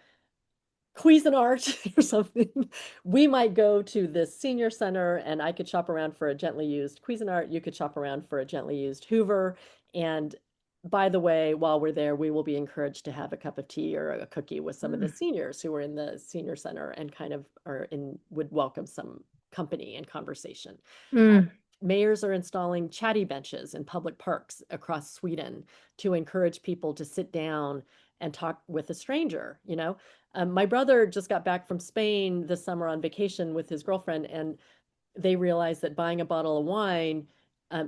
Cuisinart or something, we might go to this senior center and I could shop around for a gently used Cuisinart. You could shop around for a gently used Hoover. And by the way, while we're there, we will be encouraged to have a cup of tea or a cookie with some of the mm, seniors who are in the senior center and kind of would welcome some company and conversation. mm, Mayors are installing chatty benches in public parks across Sweden to encourage people to sit down and talk with a stranger, you know? My brother just got back from Spain this summer on vacation with his girlfriend, and they realize that buying a bottle of wine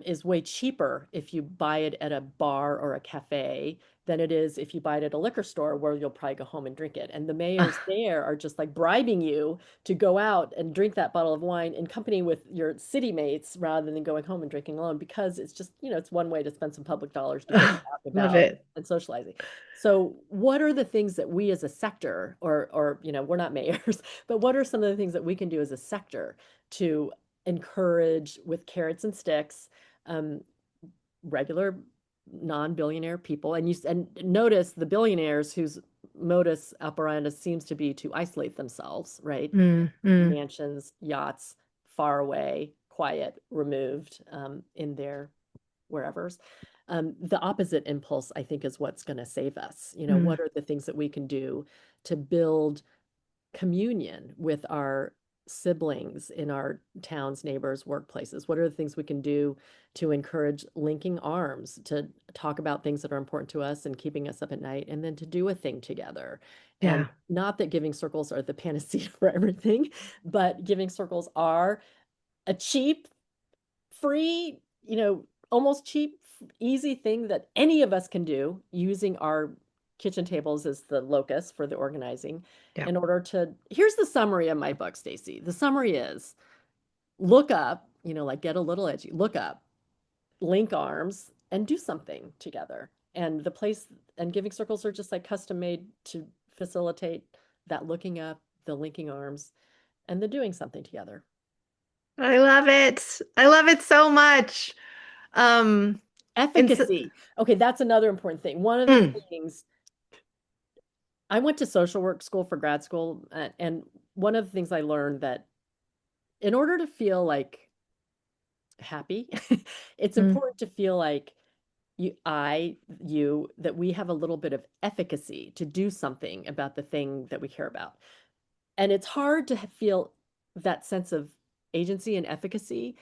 is way cheaper if you buy it at a bar or a cafe than it is if you buy it at a liquor store where you'll probably go home and drink it. And the mayors there are just like bribing you to go out and drink that bottle of wine in company with your city mates rather than going home and drinking alone, because it's just, it's one way to spend some public dollars to get out and love about it. and socializing. So what are the things that we as a sector, or we're not mayors, but what are some of the things that we can do as a sector to encourage, with carrots and sticks, um, regular non-billionaire people, and notice the billionaires whose modus operandi seems to be to isolate themselves, right? Mm, mm, Mansions, yachts, far away, quiet, removed, in their wherevers. The opposite impulse, I think, is what's going to save us. mm. What are the things that we can do to build communion with our siblings in our towns, neighbors, workplaces? What are the things we can do to encourage linking arms, to talk about things that are important to us and keeping us up at night, and then to do a thing together? And Yeah, not that giving circles are the panacea for everything, but giving circles are a cheap, free, almost cheap, easy thing that any of us can do using our kitchen tables as the locus for the organizing yeah, in order to. Here's the summary of my book, Stacy. The summary is: look up, like get a little edgy, look up, link arms, and do something together. And giving circles are just like custom made to facilitate that looking up, the linking arms, and the doing something together. I love it. I love it so much. Um, and so, Efficacy. Okay, that's another important thing. One of the mm, things, I went to social work school for grad school, and one of the things I learned, that in order to feel like happy, it's mm, important to feel like that we have a little bit of efficacy to do something about the thing that we care about. And it's hard to feel that sense of agency and efficacy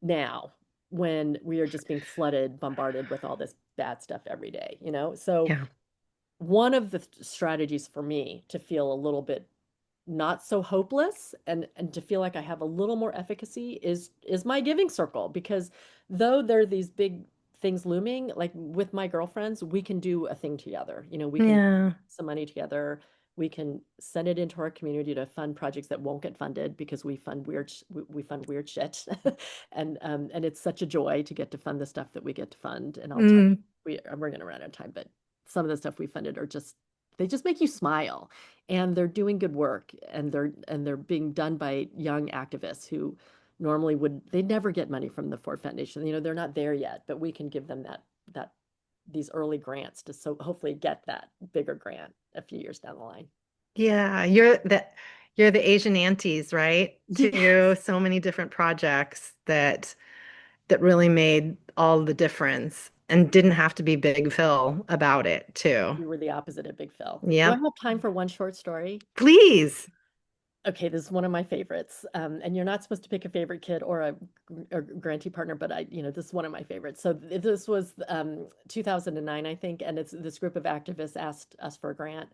now, when we are just being flooded, bombarded with all this bad stuff every day, So yeah, one of the strategies for me to feel a little bit not so hopeless, and to feel like I have a little more efficacy, is my giving circle. Because though there are these big things looming, like with my girlfriends, we can do a thing together. We can yeah, some money together. We can send it into our community to fund projects that won't get funded, because we fund weird shit. And it's such a joy to get to fund the stuff that we get to fund. And I'll tell mm, you, we're gonna run out of time, but some of the stuff we funded are just, they just make you smile, and they're doing good work, and they're being done by young activists who normally they'd never get money from the Ford Foundation. They're not there yet, but we can give them that these early grants to, so hopefully get that bigger grant a few years down the line. yeah. You're the Asian aunties, right? To Yes. so many different projects that really made all the difference and didn't have to be Big Phil about it too. You were the opposite of Big Phil. Do I Yep. have time for one short story? Please. Okay, this is one of my favorites. And you're not supposed to pick a favorite kid or a grantee partner, but this is one of my favorites. So this was 2009, I think, and it's this group of activists asked us for a grant,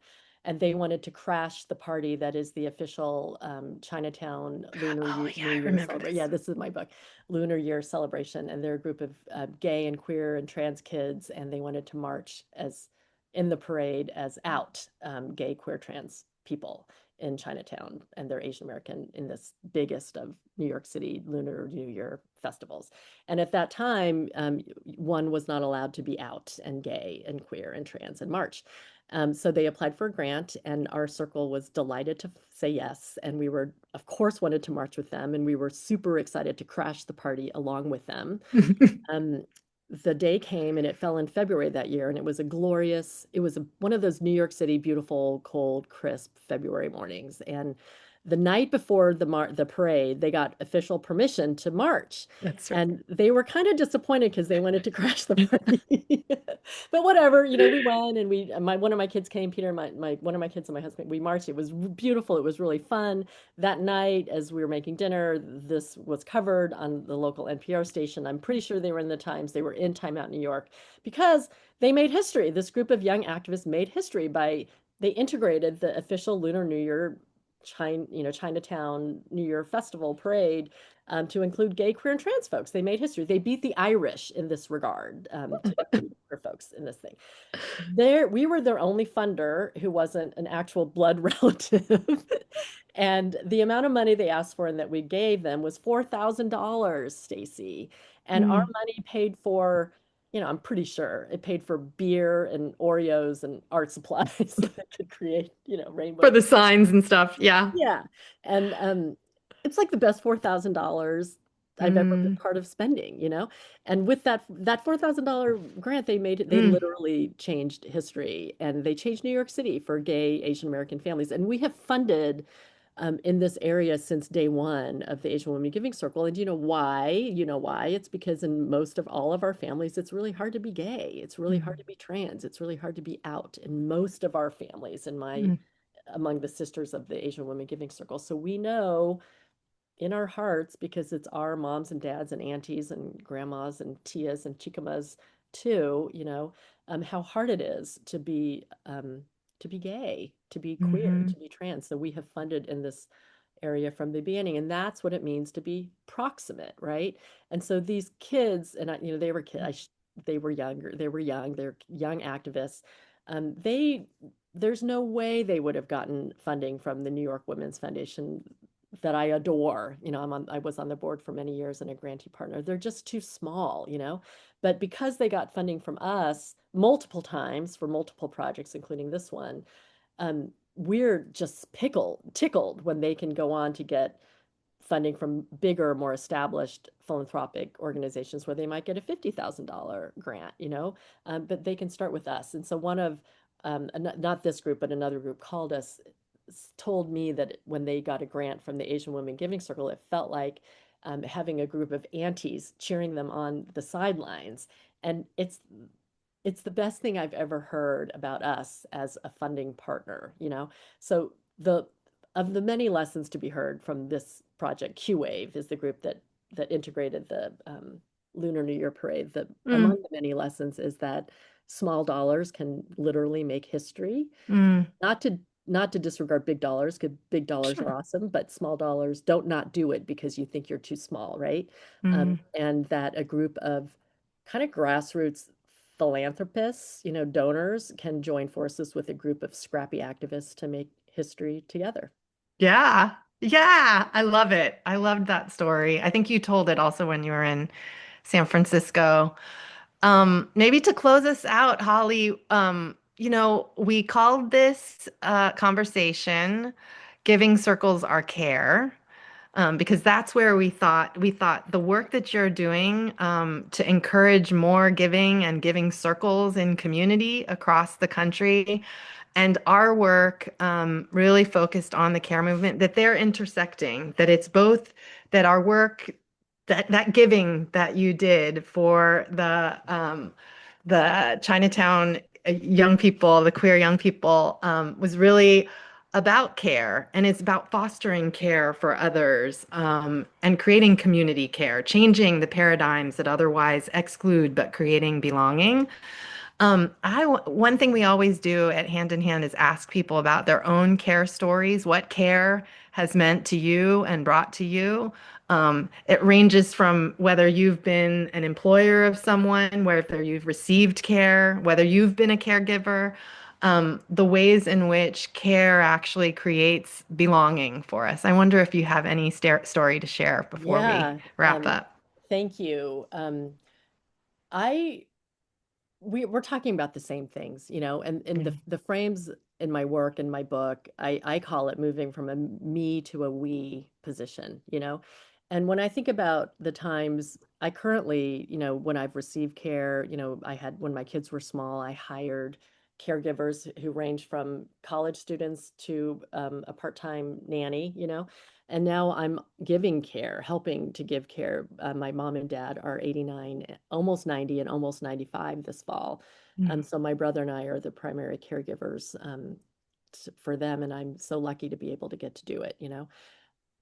and they wanted to crash the party that is the official Chinatown Oh yeah, New I Year remember celebration. Yeah, this. this is my book, Lunar Year celebration, and they're a group of gay and queer and trans kids, and they wanted to march as in the parade as out gay, queer, trans people in Chinatown, and they're Asian American, in this biggest of New York City Lunar New Year festivals. And at that time, one was not allowed to be out and gay and queer and trans in March. So they applied for a grant, and our circle was delighted to say yes. And we were, of course, wanted to march with them, and we were super excited to crash the party along with them. Um, the day came and it fell in February that year, and it was a glorious, it was one of those New York City, beautiful, cold, crisp February mornings. And the night before the parade, they got official permission to march. That's right. And they were kind of disappointed because they wanted to crash the party. But whatever, we went and one of my kids came, Peter, my one of my kids and my husband, we marched. It was beautiful. It was really fun. That night, as we were making dinner, this was covered on the local NPR station. I'm pretty sure they were in the Times. They were in Time Out New York because they made history. This group of young activists made history by they integrated the official Lunar New Year Chinatown New Year Festival parade to include gay, queer, and trans folks. They made history. They beat the Irish in this regard to include queer folks in this thing. We were their only funder who wasn't an actual blood relative. And the amount of money they asked for and that we gave them was $4,000, Stacy. And our Mm. money paid for, I'm pretty sure it paid for beer and Oreos and art supplies that could create, For rainbow. the signs and stuff. Yeah. Yeah. And it's like the best $4,000 I've ever been Mm. part of spending. And with that $4,000 grant they Mm. literally changed history, and they changed New York City for gay Asian American families. And we have funded in this area since day one of the Asian Women Giving Circle. And you know why? You know why? It's because in most of all of our families, it's really hard to be gay. It's really hard Mm. to be trans. It's really hard to be out in most of our families, Mm. among the sisters of the Asian Women Giving Circle. So we know in our hearts, because it's our moms and dads and aunties and grandmas and tias and chicamas too, how hard it is to be gay, to be queer, Mhm. to be trans. So we have funded in this area from the beginning, and that's what it means to be proximate, right? And so these kids, and they were kids, they were younger, they're young activists. They There's no way they would have gotten funding from the New York Women's Foundation that I adore. I was on the board for many years and a grantee partner. They're just too small. But because they got funding from us multiple times for multiple projects, including this one, we're just tickled when they can go on to get funding from bigger, more established philanthropic organizations where they might get a $50,000 grant. But they can start with us. And so not this group, but another group called us, told me that when they got a grant from the Asian Women Giving Circle, it felt like having a group of aunties cheering them on the sidelines. And it's the best thing I've ever heard about us as a funding partner. So the of the many lessons to be heard from this project, Q-Wave is the group that integrated the Lunar New Year parade. Mm. Among the many lessons is that small dollars can literally make history. Mm. Not to disregard big dollars, because big dollars are Sure. awesome, but small dollars don't not do it because you think you're too small, right? Mm. And that a group of kind of grassroots philanthropists, donors, can join forces with a group of scrappy activists to make history together. Yeah. Yeah. I love it. I loved that story. I think you told it also when you were in San Francisco. Maybe to close us out, Holly, we called this conversation Giving Circles Our Care. Because that's where we thought the work that you're doing to encourage more giving and giving circles in community across the country, and our work really focused on the care movement, that they're intersecting, that it's both that our work, that giving that you did for the Chinatown young people, the queer young people, was really about care, and it's about fostering care for others, and creating community care, changing the paradigms that otherwise exclude but creating belonging. One thing we always do at Hand in Hand is ask people about their own care stories, what care has meant to you and brought to you. It ranges from whether you've been an employer of someone, whether you've received care, whether you've been a caregiver, the ways in which care actually creates belonging for us. I wonder if you have any story to share before we Yeah, wrap up. thank you. I we're talking about the same things, you know, and Yeah. the frames in my work in my book, I call it moving from a me to a we position, you know. And when I think about the times I currently, you know, when I've received care, you know, I had when my kids were small, I hired caregivers who range from college students to a part-time nanny, you know. And now I'm giving care, helping to give care. My mom and dad are 89, almost 90, and almost 95 this fall. Mm. So my brother and I are the primary caregivers for them, and I'm so lucky to be able to get to do it, you know.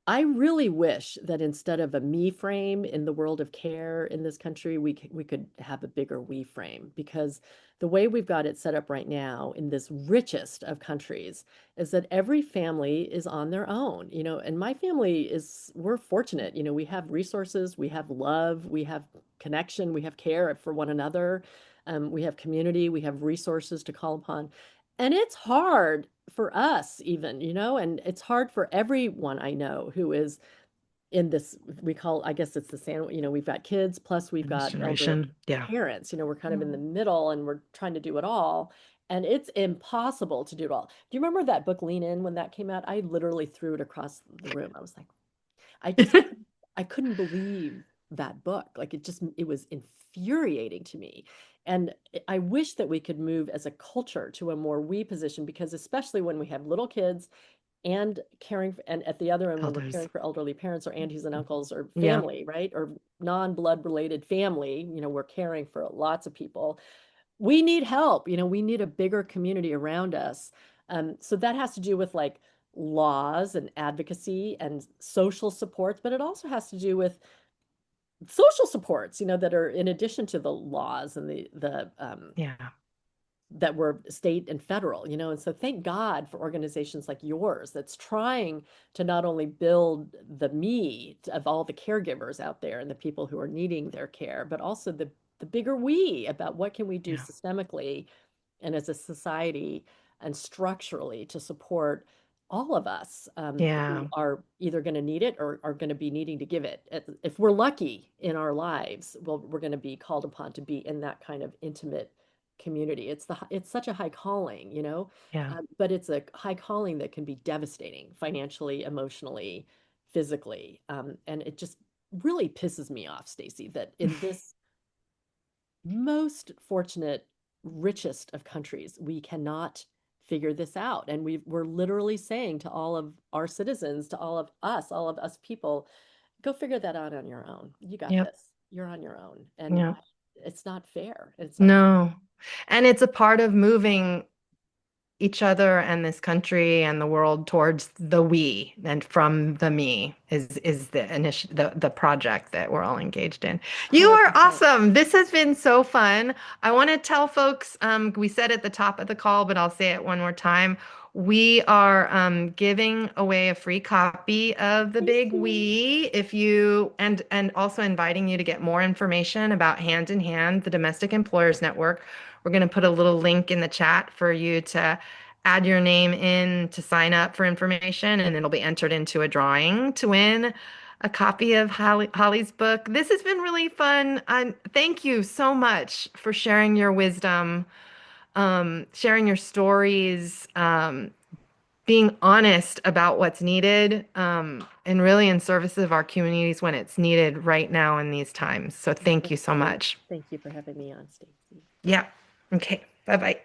I really wish that instead of a me frame in the world of care in this country, we could have a bigger we frame, because the way we've got it set up right now in this richest of countries is that every family is on their own, you know, and my family is, we're fortunate, you know, we have resources, we have love, we have connection, we have care for one another, we have community, we have resources to call upon. And it's hard for us even, you know, and it's hard for everyone I know who is in this, we call, I guess it's the sandwich, you know, we've got kids, plus we've This got elder generation. Yeah. parents, you know, we're kind of in the middle and we're trying to do it all. And it's impossible to do it all. Do you remember that book Lean In when that came out? I literally threw it across the room. I was like, I just, I couldn't believe that book. Like it just, it was infuriating to me. And I wish that we could move as a culture to a more we position, because especially when we have little kids and caring for, and at the other end when we're Elders. caring for elderly parents or aunties and uncles or Yeah. family, right? Or non-blood related family, you know, we're caring for lots of people. We need help, you know, we need a bigger community around us. So that has to do with like laws and advocacy and social supports, but it also has to do with social supports, you know, that are in addition to the laws and the Yeah. that were state and federal, you know. And so thank God for organizations like yours that's trying to not only build the me of all the caregivers out there and the people who are needing their care, but also the bigger we about what can we do Yeah. systemically and as a society and structurally to support all of us who Yeah. are either going to need it or are going to be needing to give it. If we're lucky in our lives, well, we're going to be called upon to be in that kind of intimate community. It's such a high calling, you know, Yeah. but it's a high calling that can be devastating financially, emotionally, physically, and it just really pisses me off, Stacy, that in this most fortunate, richest of countries, we cannot figure this out. And we're literally saying to all of our citizens, to all of us people, go figure that out on your own. You got Yep. this. You're on your own. And Yeah. it's not fair. It's not. No. And it's a part of moving each other and this country and the world towards the we and from the me is the project that we're all engaged in. You are 100%. awesome. This has been so fun. I want to tell folks, we said at the top of the call, but I'll say it one more time. We are giving away a free copy of The Thank Big you. We if you and also inviting you to get more information about Hand in Hand, the Domestic Employers Network. We're going to put a little link in the chat for you to add your name in to sign up for information, and it'll be entered into a drawing to win a copy of Holly's book. This has been really fun. Thank you so much for sharing your wisdom, sharing your stories, being honest about what's needed, and really in service of our communities when it's needed right now in these times. So thank you so Absolutely. much. Thank you for having me on, Stacy. Yeah. Okay. Bye bye.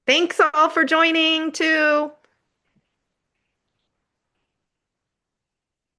Thanks all for joining too.